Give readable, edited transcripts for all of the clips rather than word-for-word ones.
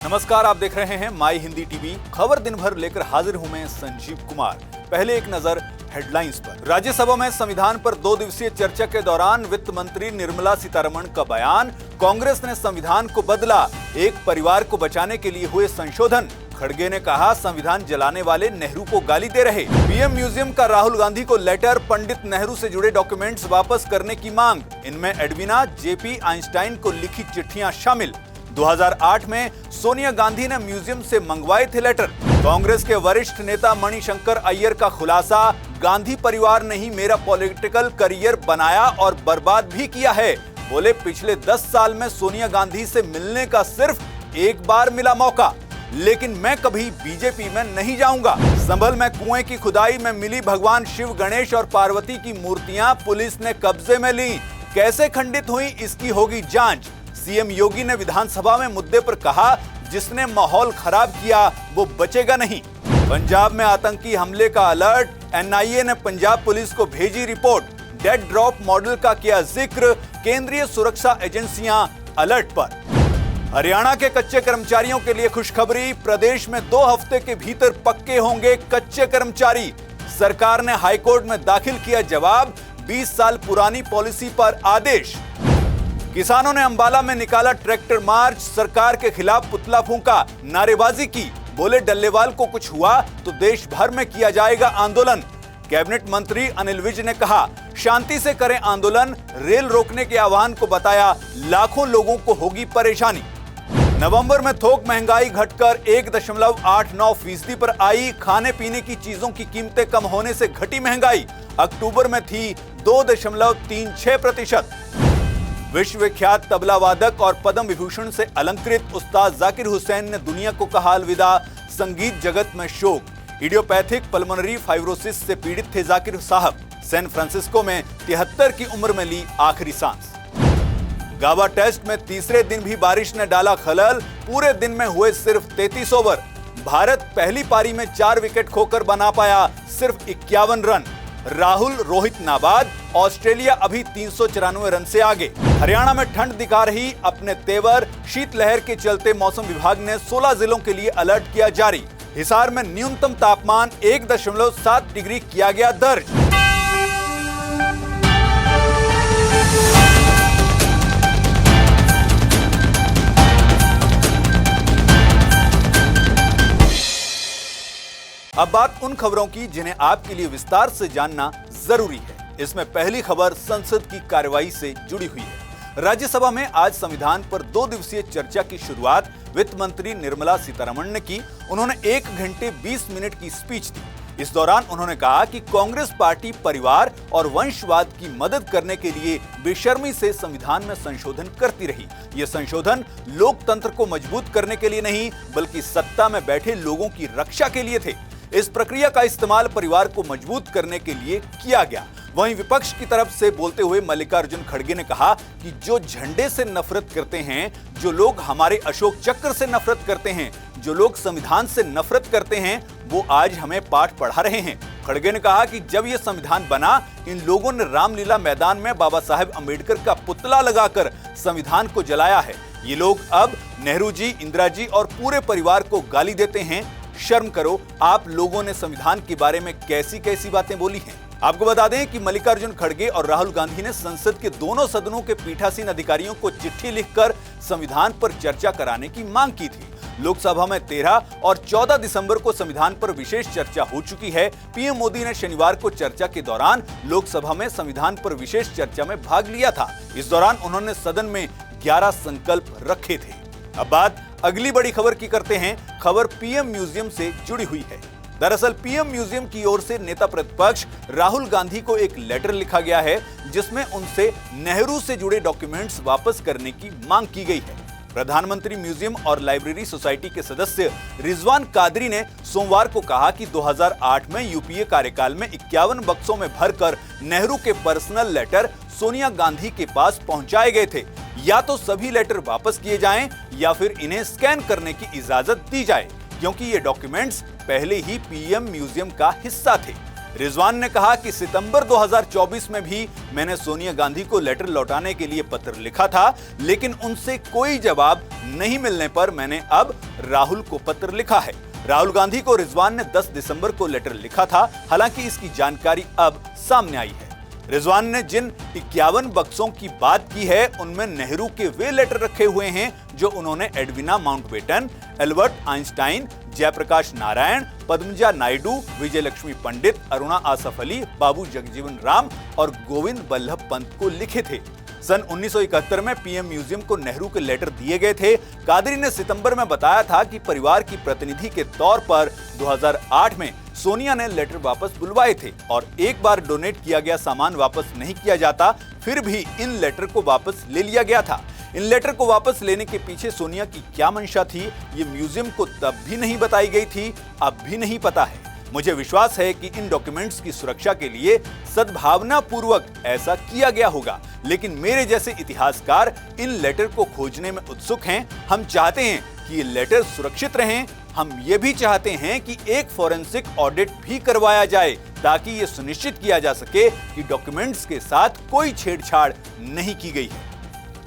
नमस्कार, आप देख रहे हैं माई हिंदी टीवी। खबर दिन भर लेकर हाजिर हूं मैं संजीव कुमार। पहले एक नजर हेडलाइंस पर। राज्यसभा में संविधान पर 2 दिवसीय चर्चा के दौरान वित्त मंत्री निर्मला सीतारमण का बयान। कांग्रेस ने संविधान को बदला, एक परिवार को बचाने के लिए हुए संशोधन। खड़गे ने कहा, संविधान जलाने वाले नेहरू को गाली दे रहे। पीएम म्यूजियम का राहुल गांधी को लेटर, पंडित नेहरू से जुड़े डॉक्यूमेंट्स वापस करने की मांग। इनमें एडवीना, जेपी, आइंस्टाइन को लिखी चिट्ठियां शामिल। 2008 में सोनिया गांधी ने म्यूजियम से मंगवाए थे लेटर। कांग्रेस के वरिष्ठ नेता मणिशंकर अय्यर का खुलासा, गांधी परिवार ने ही मेरा पॉलिटिकल करियर बनाया और बर्बाद भी किया है। बोले, पिछले 10 साल में सोनिया गांधी से मिलने का सिर्फ एक बार मिला मौका, लेकिन मैं कभी बीजेपी में नहीं जाऊंगा। संभल में कुएं की खुदाई में मिली भगवान शिव, गणेश और पार्वती की मूर्तियां पुलिस ने कब्जे में ली। कैसे खंडित हुई, इसकी होगी जांच। सीएम योगी ने विधानसभा में मुद्दे पर कहा, जिसने माहौल खराब किया वो बचेगा नहीं। पंजाब में आतंकी हमले का अलर्ट, एनआईए ने पंजाब पुलिस को भेजी रिपोर्ट। डेड ड्रॉप मॉडल का किया जिक्र, केंद्रीय सुरक्षा एजेंसियां अलर्ट पर। हरियाणा के कच्चे कर्मचारियों के लिए खुशखबरी, प्रदेश में 2 हफ्ते के भीतर पक्के होंगे कच्चे कर्मचारी। सरकार ने हाईकोर्ट में दाखिल किया जवाब, 20 साल पुरानी पॉलिसी पर आदेश। किसानों ने अंबाला में निकाला ट्रैक्टर मार्च, सरकार के खिलाफ पुतला फूंका, नारेबाजी की। बोले, डल्लेवाल को कुछ हुआ तो देश भर में किया जाएगा आंदोलन। कैबिनेट मंत्री अनिल विज ने कहा, शांति से करें आंदोलन। रेल रोकने के आह्वान को बताया, लाखों लोगों को होगी परेशानी। नवंबर में थोक महंगाई घटकर 1.89% पर आई। खाने पीने की चीजों की कीमतें कम होने से घटी महंगाई। अक्टूबर में थी 2.36%। विश्वविख्यात तबला वादक और पद्म विभूषण से अलंकृत उस्ताद जाकिर हुसैन ने दुनिया को कहा अलविदा। संगीत जगत में शोक। इडियोपैथिक पल्मोनरी फाइब्रोसिस से पीड़ित थे जाकिर साहब। सैन फ्रांसिस्को में 73 की उम्र में ली आखिरी सांस। गाबा टेस्ट में तीसरे दिन भी बारिश ने डाला खलल, पूरे दिन में हुए सिर्फ 33 ओवर। भारत पहली पारी में 4 विकेट खोकर बना पाया सिर्फ 51 रन। राहुल, रोहित नाबाद। ऑस्ट्रेलिया अभी 394 रन से आगे। हरियाणा में ठंड दिखा रही अपने तेवर, शीतलहर के चलते मौसम विभाग ने 16 जिलों के लिए अलर्ट किया जारी। हिसार में न्यूनतम तापमान 1.7 डिग्री किया गया दर्ज। अब बात उन खबरों की जिन्हें आपके लिए विस्तार से जानना जरूरी है। इसमें पहली खबर संसद की कार्यवाही से जुड़ी हुई है। राज्यसभा में आज संविधान पर 2 दिवसीय चर्चा की शुरुआत वित्त मंत्री निर्मला सीतारमण ने की। उन्होंने 1 घंटे 20 मिनट की स्पीच दी। इस दौरान उन्होंने कहा कि कांग्रेस पार्टी परिवार और वंशवाद की मदद करने के लिए बेशर्मी से संविधान में संशोधन करती रही। ये संशोधन लोकतंत्र को मजबूत करने के लिए नहीं, बल्कि सत्ता में बैठे लोगों की रक्षा के लिए थे। इस प्रक्रिया का इस्तेमाल परिवार को मजबूत करने के लिए किया गया। वहीं विपक्ष की तरफ से बोलते हुए मल्लिकार्जुन खड़गे ने कहा कि जो झंडे से नफरत करते हैं, जो लोग हमारे अशोक चक्र से नफरत करते हैं, जो लोग संविधान से नफरत करते हैं, वो आज हमें पाठ पढ़ा रहे हैं। खड़गे ने कहा कि जब ये संविधान बना, इन लोगों ने रामलीला मैदान में बाबा साहेब अम्बेडकर का पुतला लगाकर संविधान को जलाया है। ये लोग अब नेहरू जी, इंदिरा जी और पूरे परिवार को गाली देते हैं। शर्म करो, आप लोगों ने संविधान के बारे में कैसी कैसी बातें बोली हैं। आपको बता दें कि मल्लिकार्जुन खड़गे और राहुल गांधी ने संसद के दोनों सदनों के पीठासीन अधिकारियों को चिट्ठी लिखकर संविधान पर चर्चा कराने की मांग की थी। लोकसभा में 13 और 14 दिसंबर को संविधान पर विशेष चर्चा हो चुकी है। पीएम मोदी ने शनिवार को चर्चा के दौरान लोकसभा में संविधान पर विशेष चर्चा में भाग लिया था। इस दौरान उन्होंने सदन में 11 संकल्प रखे थे। अब बात अगली बड़ी खबर की करते हैं। खबर पीएम म्यूजियम से जुड़ी हुई है। दरअसल पीएम म्यूजियम की ओर से नेता प्रतिपक्ष राहुल गांधी को एक लेटर लिखा गया है, जिसमें उनसे नेहरू से जुड़े डॉक्यूमेंट्स वापस करने की मांग की गई है। प्रधानमंत्री म्यूजियम और लाइब्रेरी सोसाइटी के सदस्य रिजवान कादरी ने सोमवार को कहा कि 2008 में यूपीए कार्यकाल में 51 बक्सों में भरकर नेहरू के पर्सनल लेटर सोनिया गांधी के पास पहुंचाए गए थे। या तो सभी लेटर वापस किए जाएं या फिर इन्हें स्कैन करने की इजाजत दी जाए, क्योंकि ये डॉक्यूमेंट्स पहले ही पीएम म्यूजियम का हिस्सा थे। रिजवान ने कहा कि सितंबर 2024 में भी मैंने सोनिया गांधी को लेटर लौटाने के लिए पत्र लिखा था, लेकिन उनसे कोई जवाब नहीं मिलने पर मैंने अब राहुल को पत्र लिखा है। राहुल गांधी को रिजवान ने 10 दिसंबर को लेटर लिखा था। हालांकि इसकी जानकारी अब सामने आई है। रिजवान ने जिन 51 बक्सों की बात की है, उनमें नेहरू के वे लेटर रखे हुए हैं जो उन्होंने Edwina Mountbatten, Albert Einstein, Jayaprakash Narayan, Padmaja Naidu, Vijayalakshmi Pandit, Aruna Asaf Ali, Babu Jagjivan Ram और गोविंद बल्लभ पंत को लिखे थे। सन 1971 में पीएम म्यूजियम को नेहरू के लेटर दिए गए थे। कादरी ने सितंबर में बताया था कि परिवार की प्रतिनिधि के तौर पर 2008 में सोनिया ने लेटर वापस बुलवाए थे और एक बार डोनेट किया गया सामान वापस नहीं किया जाता, फिर भी इन लेटर को वापस ले लिया गया था। इन लेटर को वापस लेने के पीछे सोनिया की क्या मंशा थी, ये म्यूजियम को तब भी नहीं बताई गई थी, अब भी नहीं पता है। मुझे विश्वास है कि इन डॉक्यूमेंट्स की सुरक्षा के लिए सद्भावना पूर्वक ऐसा किया गया होगा, लेकिन मेरे जैसे इतिहासकार इन लेटर को खोजने में उत्सुक हैं। हम चाहते हैं कि ये लेटर सुरक्षित रहें। हम ये भी चाहते हैं कि एक फॉरेंसिक ऑडिट भी करवाया जाए ताकि ये सुनिश्चित किया जा सके कि डॉक्यूमेंट्स के साथ कोई छेड़छाड़ नहीं की गई है।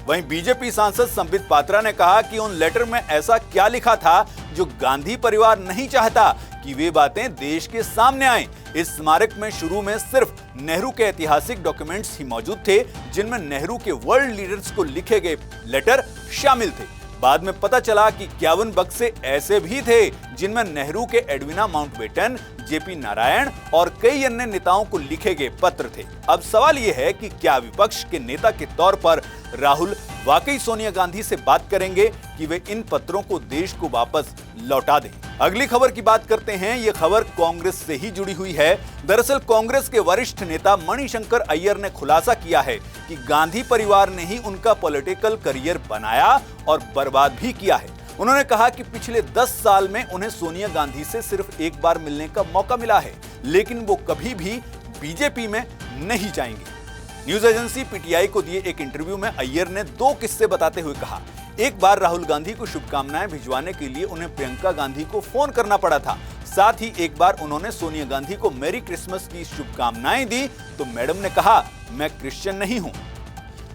वहीं बीजेपी सांसद संबित पात्रा ने कहा कि उन लेटर में ऐसा क्या लिखा था जो गांधी परिवार नहीं चाहता कि वे बातें देश के सामने आएं। इस स्मारक में शुरू में सिर्फ नेहरू के ऐतिहासिक डॉक्यूमेंट्स ही मौजूद थे, जिनमें नेहरू के वर्ल्ड लीडर्स को लिखे गए लेटर शामिल थे। बाद में पता चला कि 51 बक्से ऐसे भी थे जिनमें नेहरू के एडविना माउंटबेटन, जेपी नारायण और कई अन्य नेताओं को लिखे गए पत्र थे। अब सवाल यह है कि क्या विपक्ष के नेता के तौर पर राहुल वाकई सोनिया गांधी से बात करेंगे कि वे इन पत्रों को देश को वापस लौटा दें। अगली खबर की बात करते हैं। यह खबर कांग्रेस से ही जुड़ी हुई है। दरअसल कांग्रेस के वरिष्ठ नेता मणिशंकर अय्यर ने खुलासा किया है कि गांधी परिवार ने ही उनका पॉलिटिकल करियर बनाया और बर्बाद भी किया है। उन्होंने कहा कि पिछले 10 साल में उन्हें सोनिया गांधी से सिर्फ एक बार मिलने का मौका मिला है, लेकिन वो कभी भी बीजेपी में नहीं जाएंगे। न्यूज एजेंसी पीटीआई को दिए एक इंटरव्यू में अय्यर ने 2 किस्से बताते हुए कहा, एक बार राहुल गांधी को शुभकामनाएं भिजवाने के लिए उन्हें प्रियंका गांधी को फोन करना पड़ा था। साथ ही एक बार उन्होंने सोनिया गांधी को मेरी क्रिसमस की शुभकामनाएं दी तो मैडम ने कहा, मैं क्रिश्चियन नहीं हूं।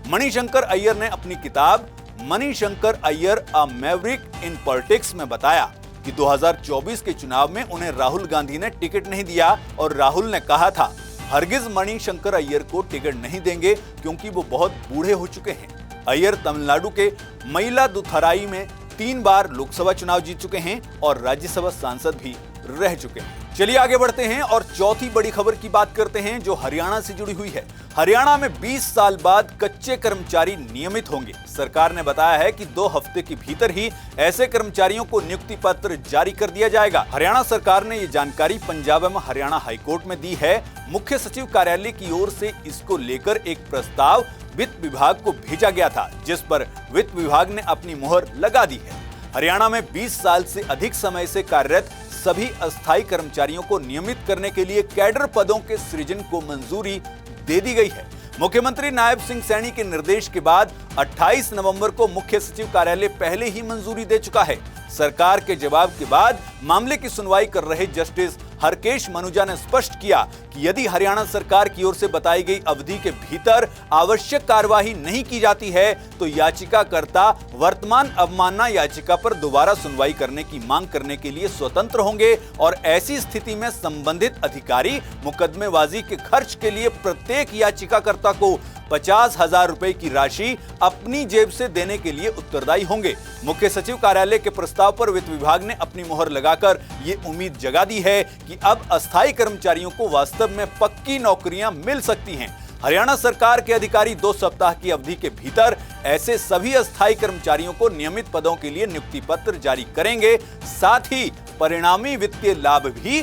मणिशंकर अय्यर ने अपनी किताब मणिशंकर अय्यर अ मैवरिक इन पॉलिटिक्स में बताया कि 2024 के चुनाव में उन्हें राहुल गांधी ने टिकट नहीं दिया और राहुल ने कहा था, हरगिज मणिशंकर अय्यर को टिकट नहीं देंगे क्योंकि वो बहुत बूढ़े हो चुके हैं। अय्यर तमिलनाडु के मयिलादुथुराई में 3 बार लोकसभा चुनाव जीत चुके हैं और राज्यसभा सांसद भी रह चुके हैं। चलिए आगे बढ़ते हैं और चौथी बड़ी खबर की बात करते हैं जो हरियाणा से जुड़ी हुई है। हरियाणा में 20 साल बाद कच्चे कर्मचारी नियमित होंगे। सरकार ने बताया है कि 2 हफ्ते के भीतर ही ऐसे कर्मचारियों को नियुक्ति पत्र जारी कर दिया जाएगा। हरियाणा सरकार ने ये जानकारी पंजाब एवं हरियाणा हाईकोर्ट में दी है। मुख्य सचिव कार्यालय की ओर से इसको लेकर एक प्रस्ताव वित्त विभाग को भेजा गया था, जिस पर वित्त विभाग ने अपनी मुहर लगा दी है। हरियाणा में 20 साल से अधिक समय से कार्यरत सभी अस्थायी कर्मचारियों को नियमित करने के लिए कैडर पदों के सृजन को मंजूरी दे दी गई है। मुख्यमंत्री नायब सिंह सैनी के निर्देश के बाद 28 नवंबर को मुख्य सचिव कार्यालय पहले ही मंजूरी दे चुका है। सरकार के जवाब के बाद मामले की सुनवाई कर रहे जस्टिस हरकेश मनुजा ने स्पष्ट किया कि यदि हरियाणा सरकार की ओर से बताई गई अवधि के भीतर आवश्यक कार्यवाही नहीं की जाती है तो याचिकाकर्ता वर्तमान अवमानना याचिका पर दोबारा सुनवाई करने की मांग करने के लिए स्वतंत्र होंगे और ऐसी स्थिति में संबंधित अधिकारी मुकदमेबाजी के खर्च के लिए प्रत्येक याचिकाकर्ता को 50,000 रुपए की राशि अपनी जेब से देने के लिए उत्तरदायी होंगे। मुख्य सचिव कार्यालय के प्रस्ताव पर वित्त विभाग ने अपनी मुहर लगाकर ये उम्मीद जगा दी है कि अब अस्थायी कर्मचारियों को वास्तव में पक्की नौकरियां मिल सकती हैं। हरियाणा सरकार के अधिकारी 2 सप्ताह की अवधि के भीतर ऐसे सभी अस्थायी कर्मचारियों को नियमित पदों के लिए नियुक्ति पत्र जारी करेंगे, साथ ही परिणामी वित्तीय लाभ भी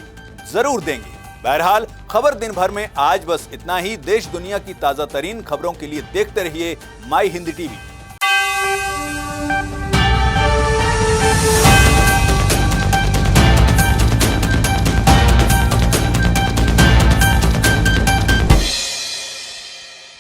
जरूर देंगे। बहरहाल खबर दिन भर में आज बस इतना ही। देश दुनिया की ताजा तरीन खबरों के लिए देखते रहिए माई हिंदी टीवी।